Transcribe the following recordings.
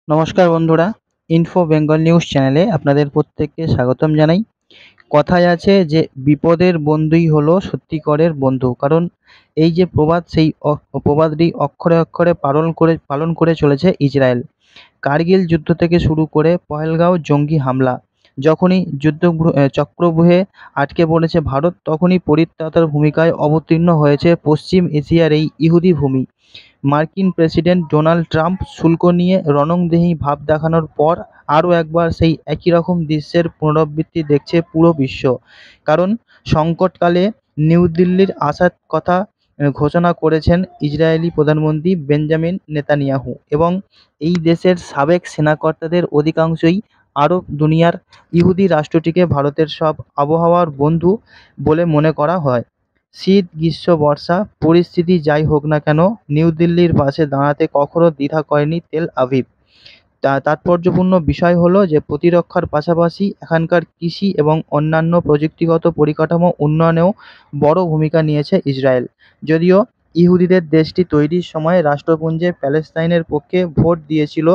নমস্কার বন্ধুরা, info Bengal news চ্যানেলে আপনাদের প্রত্যেককে স্বাগতম জানাই। কথায় আছে যে বিপদের বন্ধুই হলো সত্যিকারের বন্ধু। কারণ এই যে প্রবাদ, সেই প্রবাদটি অক্ষরে অক্ষরে পালন করে চলেছে ইসরায়েল। কার্গিল যুদ্ধ থেকে শুরু করে পহেলগাঁও জঙ্গি হামলা, যখনই চক্রব্যূহে আটকে পড়েছে ভারত, তখনই পরিত্রাতার ভূমিকায় অবতীর্ণ হয়েছে পশ্চিম এশিয়ার এই ইহুদি ভূমি। মার্কিন প্রেসিডেন্ট ডোনাল্ড ট্রাম্প শুল্ক নিয়ে রণংদেহী ভাব দেখানোর পর আরও একবার সেই একই রকম দৃশ্যের পুনরাবৃত্তি দেখছে পুরো বিশ্ব। কারণ সংকটকালে নিউ দিল্লির আসার কথা ঘোষণা করেছেন ইসরায়েলি প্রধানমন্ত্রী বেঞ্জামিন নেতানিয়াহু, এবং এই দেশের সাবেক সেনাকর্তাদের অধিকাংশই আরব দুনিয়ার ইহুদি রাষ্ট্রটিকে ভারতের সব আবহাওয়ার বন্ধু বলে মনে করা হয়। শীত, গ্রীষ্ম, বর্ষা পরিস্থিতি যাই হোক না কেন, নিউ দিল্লির পাশে দাঁড়াতে কখনো দ্বিধা করেনি তেল আভিভ। তাৎপর্যপূর্ণ বিষয় হলো যে প্রতিরক্ষার পাশাপাশি এখানকার কৃষি এবং অন্যান্য প্রযুক্তিগত পরিকাঠামো উন্নয়নেও বড় ভূমিকা নিয়েছে ইসরায়েল। যদিও ইহুদিদের দেশটি তৈরির সময় রাষ্ট্রপুঞ্জে প্যালেস্তাইনের পক্ষে ভোট দিয়েছিল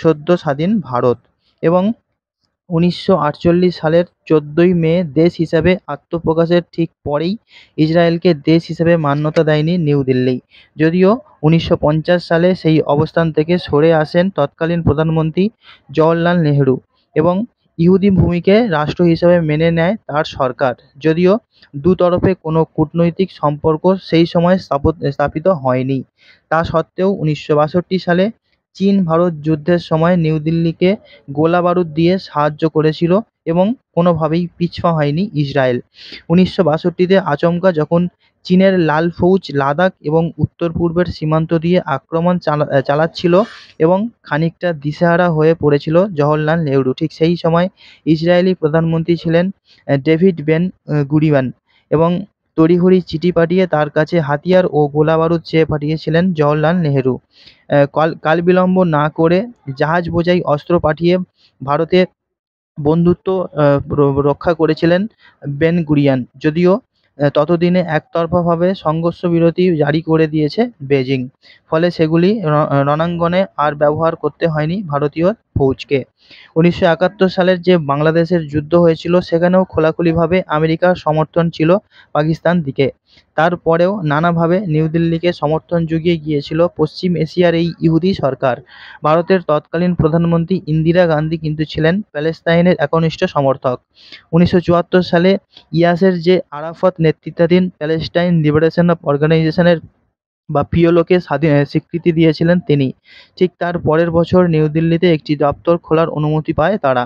সদ্য স্বাধীন ভারত, এবং 1948 সালের 14ই মে দেশ হিসাবে আত্মপ্রকাশের ঠিক পরেই ইসরায়েলকে দেশ হিসেবে মান্যতা দেয়নি নিউ দিল্লি। যদিও 1950 সালে সেই অবস্থান থেকে সরে আসেন তৎকালীন প্রধানমন্ত্রী জওহরলাল নেহরু, এবং ইহুদি ভূমিকে রাষ্ট্র হিসেবে মেনে নেয় তার সরকার। যদিও দুতরফে কোনো কূটনৈতিক সম্পর্ক সেই সময় স্থাপিত হয়নি, তা সত্ত্বেও 1962 সালে চীন ভারত যুদ্ধের সময় নিউ দিল্লিকে গোলাবারুদ দিয়ে সাহায্য করেছিল, এবং কোনোভাবেই পিছপা হয়নি ইসরায়েল। 1962-তে আচমকা যখন চীনের লাল ফৌজ লাদাখ এবং উত্তর পূর্বের সীমান্ত দিয়ে আক্রমণ চালাচ্ছিল এবং খানিকটা দিশেহারা হয়ে পড়েছিল জওহরলাল নেহরু, ঠিক সেই সময় ইসরায়েলি প্রধানমন্ত্রী ছিলেন ডেভিড বেন গুরিয়ন, এবং তড়িঘড়ি চিঠি পাঠিয়ে তার কাছে হাতিয়ার ও গোলাবারুদ চেয়ে পাঠিয়েছিলেন জওহরলাল নেহরু। কালবিলম্ব না করে জাহাজ বোঝাই অস্ত্র পাঠিয়ে ভারতে বন্ধুত্ব রক্ষা করেছিলেন বেন গুরিয়ন। যদিও ততদিনে একতরফাভাবে সংঘর্ষ বিরতি জারি করে দিয়েছে বেজিং, ফলে সেগুলি রণাঙ্গনে আর ব্যবহার করতে হয়নি ভারতীয় ফৌজকে। 1971 সালের যে বাংলাদেশের যুদ্ধ হয়েছিল, সেখানেও খোলাখুলিভাবে আমেরিকার সমর্থন ছিল পাকিস্তান দিকে। তারপরেও নানাভাবে নিউ দিল্লিকে সমর্থন জুগিয়ে গিয়েছিল পশ্চিম এশিয়ার এই ইহুদি সরকার। ভারতের তৎকালীন প্রধানমন্ত্রী ইন্দিরা গান্ধী কিন্তু ছিলেন প্যালেস্তাইনের একনিষ্ঠ সমর্থক। 1974 সালে ইয়াসের যে আরাফাত নেতৃত্বাধীন প্যালেস্টাইন লিবারেশন অর্গানাইজেশনের বা পিএলওকে স্বীকৃতি দিয়েছিলেন তিনি। ঠিক তার পরের বছর নিউ দিল্লিতে একটি দপ্তর খোলার অনুমতি পায় তারা।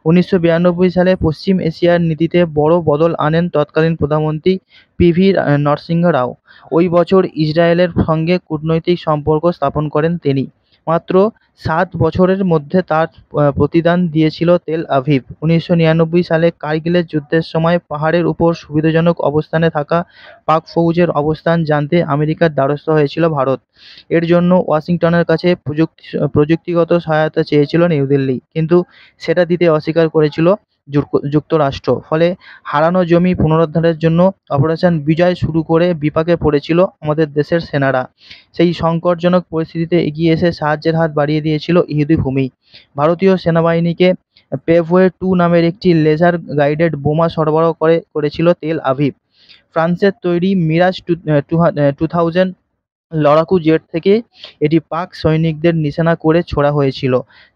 1992 সালে পশ্চিম এশিয়ার নীতিতে বড় বদল আনেন তৎকালীন প্রধানমন্ত্রী পিভি নরসিংহ রাও। ওই বছর ইসরায়েলের সঙ্গে কূটনৈতিক সম্পর্ক স্থাপন করেন তিনি। মাত্র 7 বছরের মধ্যে তার প্রতিদান দিয়েছিল তেল আভিভ। 1999 সালে কার্গিলের যুদ্ধের সময় পাহাড়ের উপর সুবিধাজনক অবস্থানে থাকা পাক ফৌজের অবস্থান জানতে আমেরিকার দ্বারস্থ হয়েছিল ভারত। এর জন্য ওয়াশিংটনের কাছে প্রযুক্তিগত সহায়তা চেয়েছিল নিউ দিল্লি, কিন্তু সেটা দিতে অস্বীকার করেছিল যুক্তরাষ্ট্র। ফলে হারানো জমি পুনরুদ্ধারের জন্য অপারেশন বিজয় শুরু করে বিপাকে পড়েছিল আমাদের দেশের সেনারা। সেই সংকটজনক পরিস্থিতিতে এগিয়ে এসে সাহায্যের হাত বাড়িয়ে দিয়েছিল ইহুদি ভূমি। ভারতীয় সেনাবাহিনীকে পেভওয়ে 2 নামের একটি লেজার গাইডেড বোমা সরবরাহ করেছিল তেল আভিভ। ফ্রান্সের তৈরি মিরাজ 2000 লড়াকু জেট থেকে এটি পাক সৈনিকদের নিশানা করে ছোড়া হয়েছিল।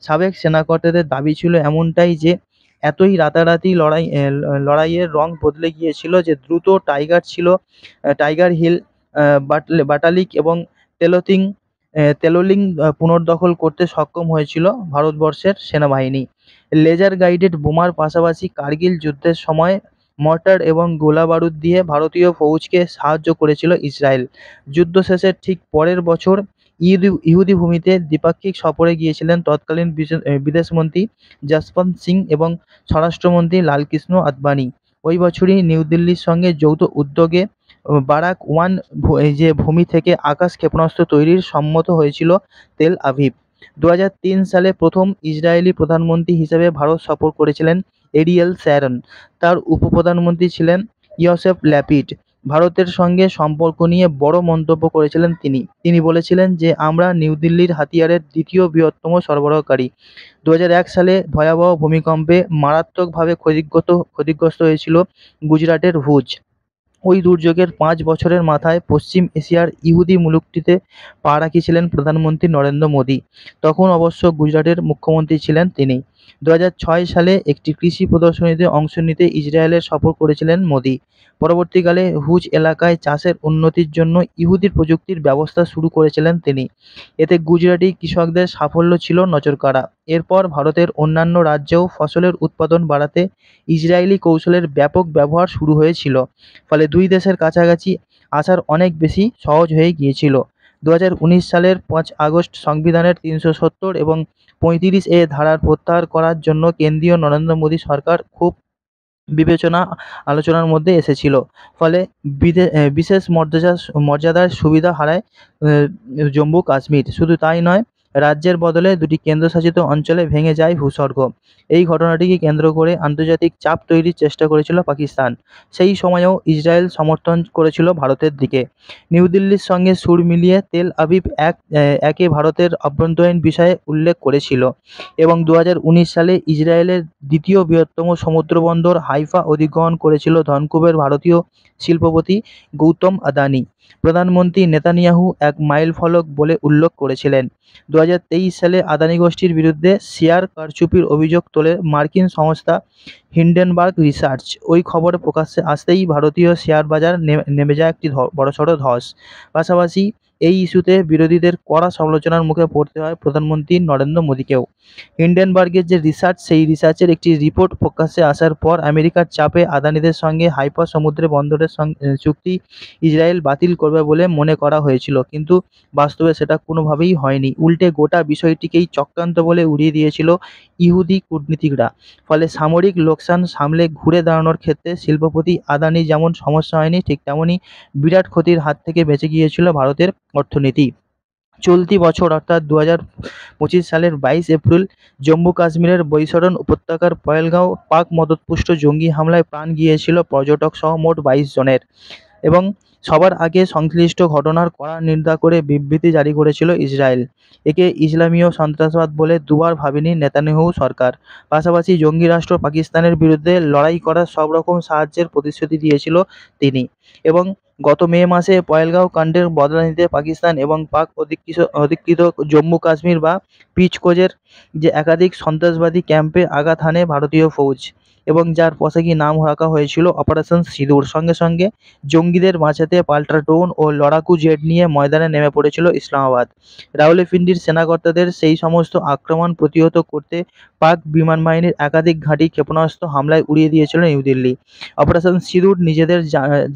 সাবেক সেনাকর্তাদের দাবি ছিল এমনটাই যে এতই রাতারাতি লড়াইয়ের রং বদলে গিয়েছিল যে দ্রুত টাইগার হিল, বাটালিক এবং তেলোলিং পুনর্দখল করতে সক্ষম হয়েছিল ভারতবর্ষের সেনাবাহিনী। লেজার গাইডেড বোমার পাশাপাশি কার্গিল যুদ্ধের সময় মর্টার এবং গোলাবারুদ দিয়ে ভারতীয় ফৌজকে সাহায্য করেছিল ইসরায়েল। যুদ্ধ শেষের ঠিক পরের বছর ইহুদি ভূমিতে দ্বিপাক্ষিক সফরে গিয়েছিলেন তৎকালীন বিদেশমন্ত্রী যশবন্ত সিং এবং স্বরাষ্ট্রমন্ত্রী লালকৃষ্ণ আদবানি। ওই বছরই নিউ দিল্লির সঙ্গে যৌথ উদ্যোগে বারাক 1 যে ভূমি থেকে আকাশ ক্ষেপণাস্ত্র তৈরির সম্মত হয়েছিল তেল আভিভ। 2003 সালে প্রথম ইসরায়েলি প্রধানমন্ত্রী হিসেবে ভারত সফর করেছিলেন এরিয়েল শ্যারন। তার উপপ্রধানমন্ত্রী ছিলেন ইয়সেফ ল্যাপিড। ভারতের সঙ্গে সম্পর্ক নিয়ে বড় মন্তব্য করেছিলেন তিনি। তিনি বলেছিলেন যে আমরা নিউ দিল্লির হাতিয়ারের দ্বিতীয় বৃহত্তম সরবরাহকারী। 2001 সালে ভয়াবহ ভূমিকম্পে মারাত্মকভাবে ক্ষতিগ্রস্ত হয়েছিল গুজরাটের ভুজ। ওই দুর্যোগের 5 বছরের মাথায় পশ্চিম এশিয়ার ইহুদি মুলুকটিতে পা রাখিয়েছিলেন প্রধানমন্ত্রী নরেন্দ্র মোদী। তখন অবশ্য গুজরাটের মুখ্যমন্ত্রী ছিলেন তিনি। 2006 সালে একটি কৃষি প্রদর্শনীতে অংশ নিতে ইসরায়েলে সফর করেছিলেন মোদী। পরবর্তীকালে হুজ এলাকায় চাষের উন্নতির জন্য ইহুদি প্রযুক্তির ব্যবস্থা শুরু করেছিলেন তিনি। এতে গুজরাটি কৃষকদের সাফল্য ছিল নজরকাড়া। এরপর ভারতের অন্যান্য রাজ্যেও ফসলের উৎপাদন বাড়াতে ইসরায়েলি কৌশলের ব্যাপক ব্যবহার শুরু হয়েছিল। ফলে দুই দেশের কাছাকাছি আসার অনেক বেশি সহজ হয়ে গিয়েছিল। 2019 সালের 5 আগস্ট সংবিধানের 370 এবং 35 ধারার প্রত্যাহার করার জন্য কেন্দ্রীয় নরেন্দ্র মোদী সরকার খুব বিবেচনা আলোচনার মধ্যে এসেছিল। ফলে বিশেষ মর্যাদার সুবিধা হারায় জম্মু কাশ্মীর। শুধু তাই নয়, রাজ্যের বদলে দুটি কেন্দ্রশাসিত অঞ্চলে ভেঙে যায় ভূস্বর্গ। এই ঘটনাটিকে কেন্দ্র করে আন্তর্জাতিক চাপ তৈরির চেষ্টা করেছিল পাকিস্তান। সেই সময়েও ইসরায়েল সমর্থন করেছিল ভারতের দিকে। নিউ দিল্লির সঙ্গে সুর মিলিয়ে তেল আবিব একে ভারতের অভ্যন্তরীণ বিষয়ে উল্লেখ করেছিল এবং 2019 সালে ইসরায়েলের দ্বিতীয় বৃহত্তম সমুদ্রবন্দর হাইফা অধিগ্রহণ করেছিল ধনকুবের ভারতীয় শিল্পপতি গৌতম আদানি। প্রধানমন্ত্রী নেতানিয়াহু এক মাইলফলক বলে উল্লেখ করেছিলেন। 2023 সালে আদানি গোষ্ঠীর বিরুদ্ধে শেয়ার কারচুপির অভিযোগ তোলে মার্কিন সংস্থা হিন্ডেনবার্গ রিসার্চ। ওই খবর প্রকাশ্যে আসতেই ভারতীয় শেয়ার বাজার নেমে যায় একটি বড়সড় ধস। পাশাপাশি এই ইস্যুতে বিরোধীদের কড়া সমালোচনার মুখে পড়তে হয় প্রধানমন্ত্রী নরেন্দ্র মোদীকেও। হিন্ডেনবার্গের যে রিসার্চ, সেই রিসার্চের একটি রিপোর্ট প্রকাশ্যে আসার পর আমেরিকার চাপে আদানিদের সঙ্গে হাইফা সমুদ্র বন্দরের চুক্তি ইসরায়েল বাতিল করবে বলে মনে করা হয়েছিল, কিন্তু বাস্তবে সেটা কোনোভাবেই হয়নি। উল্টে গোটা বিষয়টিকেই চক্রান্ত বলে উড়িয়ে দিয়েছিল ইহুদি কূটনীতিকরা। ফলে সামরিক লোকসান সামলে ঘুরে দাঁড়ানোর ক্ষেত্রে শিল্পপতি আদানি যেমন সমস্যা হয়নি, ঠিক তেমনই বিরাট ক্ষতির হাত থেকে বেঁচে গিয়েছিল ভারতের অর্থনীতি। চলতি বছর অর্থাৎ 2025 সালের 22 এপ্রিল জম্মু কাশ্মীরের বৈতরণ উপত্যকার পহেলগাঁও পাক মদতপুষ্ট জঙ্গি হামলায় প্রাণ গিয়েছিল পর্যটক সহ মোট 22 জনের এবং সবার আগে সংশ্লিষ্ট ঘটনার কড়া নিন্দা করে বিবৃতি জারি করেছিল ইসরায়েল। একে ইসলামীয় সন্ত্রাসবাদ বলে দুবার ভাবেনি নেতানিয়াহু সরকার। পাশাপাশি জঙ্গি রাষ্ট্র পাকিস্তানের বিরুদ্ধে লড়াই করার সব রকম সাহায্যের প্রতিশ্রুতি দিয়েছিল তিনি। এবং গত মে মাসে পহেলগাঁও কাণ্ডের বদলা নিতে পাকিস্তান এবং পাক অধিকৃত জম্মু কাশ্মীর বা পিচকোজের যে একাধিক সন্ত্রাসবাদী ক্যাম্পে আঘাত হানে ভারতীয় ফৌজ এবং যার পোশাকি নাম রাখা হয়েছিল অপারেশন সিঁদুর। সঙ্গে সঙ্গে জঙ্গিদের বাঁচাতে পাল্টা ড্রোন ও লড়াকু জেট নিয়ে ময়দানে নেমে পড়েছিল ইসলামাবাদ। রাওয়ালপিন্ডির সেনাকর্তাদের সেই সমস্ত আক্রমণ প্রতিহত করতে পাক বিমান বাহিনীর একাধিক ঘাঁটি ক্ষেপণাস্ত্র হামলায় উড়িয়ে দিয়েছিল নিউ দিল্লি। অপারেশন সিঁদুর নিজেদের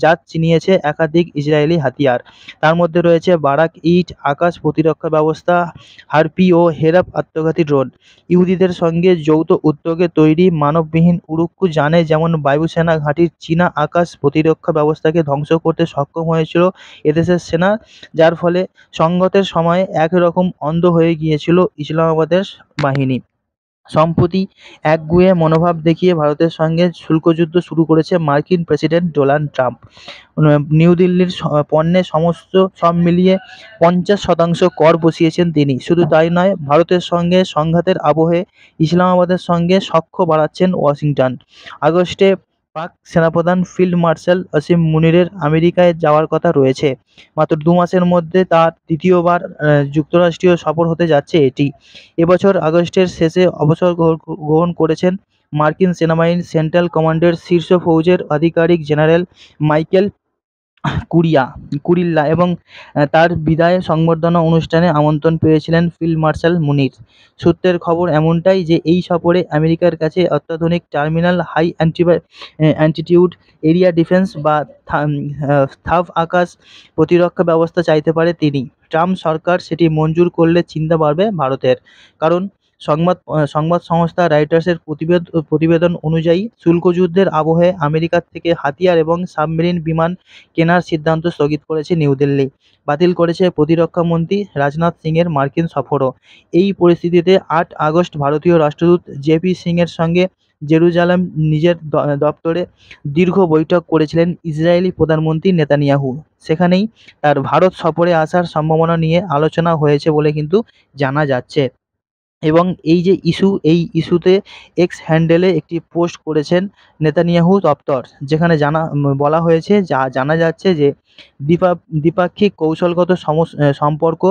জাত চিনিয়েছে একাধিক ইসরায়েলি হাতিয়ার। তার মধ্যে রয়েছে বারাক-8 আকাশ প্রতিরক্ষা ব্যবস্থা, হারপি ও হেরাপ আত্মঘাতী ড্রোন। ইহুদিদের সঙ্গে যৌথ উদ্যোগে তৈরি মানববিহীন উড়ুক্কু যানে যেমন বায়ুসেনা ঘাঁটির চীনা আকাশ প্রতিরক্ষা ব্যবস্থাকে ধ্বংস করতে সক্ষম হয়েছিল এদেশের সেনা, যার ফলে সংঘাতের সময় একরকম অন্ধ হয়ে গিয়েছিল ইসলামাবাদের বাহিনী। সম্প্রতি একগুঁয়ে মনোভাব দেখিয়ে ভারতের সঙ্গে শুল্কযুদ্ধ শুরু করেছে মার্কিন প্রেসিডেন্ট ডোনাল্ড ট্রাম্প। নিউ দিল্লির পণ্যে সব মিলিয়ে 50% কর বসিয়েছেন তিনি। শুধু তাই নয়, ভারতের সঙ্গে সংঘাতের আবহে ইসলামাবাদের সঙ্গে সখ্য বাড়াচ্ছেন ওয়াশিংটন। আগস্টে পাক সেনাপ্রধান ফিল্ড মার্শাল আসিম মুনিরের আমেরিকায় যাওয়ার কথা রয়েছে। মাত্র 2 মাসের মধ্যে তার দ্বিতীয়বার যুক্তরাষ্ট্রীয় সফর হতে যাচ্ছে এটি। এবছর আগস্টের শেষে অবসর গ্রহণ করেছেন মার্কিন সেনাবাহিনীর সেন্ট্রাল কমান্ডের শীর্ষ ফৌজের আধিকারিক জেনারেল মাইকেল কুরিল্লা এবং তার বিদায় সংবর্ধনা অনুষ্ঠানে আমন্ত্রণ পেয়েছিলেন ফিল্ড মার্শাল মুনির। সূত্রের খবর এমনটাই যে এই সফরে আমেরিকার কাছে অত্যাধুনিক terminal high altitude area defence বা থাব আকাশ প্রতিরক্ষা ব্যবস্থা চাইতে পারে তিনি। ট্রাম্প সরকার সেটি মঞ্জুর করলে চিন্তা বাড়বে ভারতের। কারণ সংবাদ সংস্থা রয়টার্সের প্রতিবেদন অনুযায়ী শুল্কযুদ্ধের আবহে আমেরিকার থেকে হাতিয়ার এবং সাবমেরিন বিমান কেনার সিদ্ধান্ত স্থগিত করেছে নিউ দিল্লি। বাতিল করেছে প্রতিরক্ষা মন্ত্রী রাজনাথ সিংয়ের মার্কিন সফরও। এই পরিস্থিতিতে 8 আগস্ট ভারতীয় রাষ্ট্রদূত জেপি সিংয়ের সঙ্গে জেরুজালেম নিজের দপ্তরে দীর্ঘ বৈঠক করেছিলেন ইসরায়েলি প্রধানমন্ত্রী নেতানিয়াহু। সেখানেই তার ভারত সফরে আসার সম্ভাবনা নিয়ে আলোচনা হয়েছে বলে কিন্তু জানা যাচ্ছে। এবং এই যে ইস্যু, এই ইস্যুতে এক্স হ্যান্ডেলে একটি পোস্ট করেছেন নেতানিয়াহু দপ্তর, যেখানে বলা হয়েছে, জানা যাচ্ছে যে দ্বিপাক্ষিক কৌশলগত সম্পর্ক,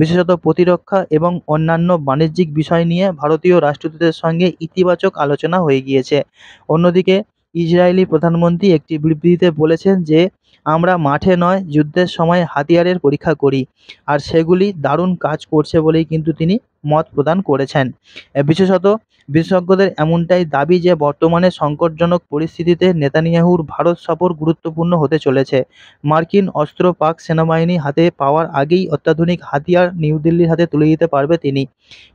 বিশেষত প্রতিরক্ষা এবং অন্যান্য বাণিজ্যিক বিষয় নিয়ে ভারতীয় রাষ্ট্রদূতের সঙ্গে ইতিবাচক আলোচনা হয়ে গিয়েছে। অন্যদিকে ইসরায়েলি প্রধানমন্ত্রী একটি বিবৃতিতে বলেছেন যে, আমরা মাঠে নয়, যুদ্ধের সময় হাতিয়ারের পরীক্ষা করি, আর সেগুলি দারুণ কাজ করছে বলেই কিন্তু তিনি মত প্রদান করেছেন। বিশেষজ্ঞদের এমনটাই দাবি যে বর্তমানে সংকটজনক পরিস্থিতিতে নেতানিয়াহুর ভারত সফর গুরুত্বপূর্ণ হতে চলেছে। মার্কিন অস্ত্র পাক সেনাবাহিনী হাতে পাওয়ার আগেই অত্যাধুনিক হাতিয়ার নিউ দিল্লির হাতে তুলে দিতে পারবে তিনি।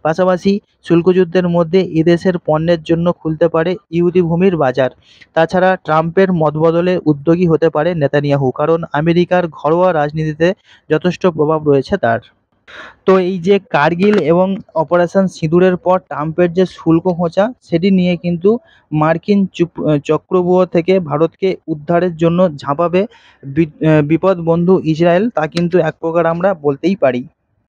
পাশাপাশি শুল্কযুদ্ধের মধ্যে এদেশের পণ্যের জন্য খুলতে পারে ইহুদি ভূমির বাজার। তাছাড়া ট্রাম্পের মতবদলে উদ্যোগী হতে পারে নেতানিয়াহু, কারণ আমেরিকার ঘরোয়া রাজনীতিতে যথেষ্ট প্রভাব রয়েছে তার। তো এই যে কার্গিল এবং অপারেশন সিঁদুরের পর ট্রাম্পের যে শুল্ক খোঁচা, সেটি নিয়ে কিন্তু মার্কিন চক্রব্যূহ থেকে ভারতকে উদ্ধারের জন্য ঝাঁপাবে বিপদ বন্ধু ইসরায়েল, তা কিন্তু এক প্রকার আমরা বলতেই পারি।